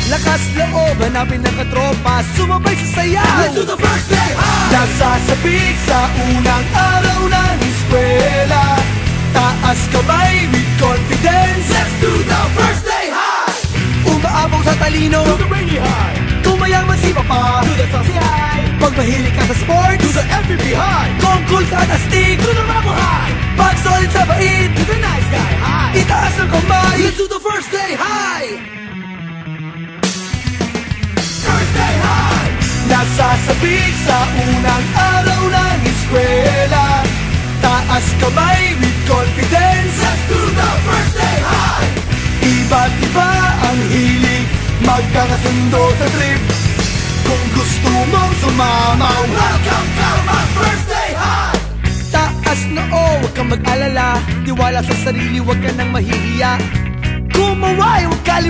Lakas loob, hanapin ng katropa, sumabay sa sayaw. Let's do the first day high! Nasasabik sa unang araw ng eskwela, taas kamay with confidence. Let's do the first day high! Umaabong sa talino, Do the rainy high! kung mayaman si papa, Do the saucy high! pag mahilig ka sa sports, Do the MVP high! kung cool ka na stick, Do the rebel high! pag solid sa bait, Do the nice guy high! itaas ang kamay. Let's do the first day high! First day high! Nasasabik sa unang araw ng eskwela, taas kamay with confidence. Let's do the first day high! Iba't iba ang hilig, magkakasundo sa trip. Kung gusto mong sumama, Welcome to my first day high! taas na huwag kang mag-alala, tiwala sa sarili, huwag ka nang mahihiya. Kumaway, huwag ka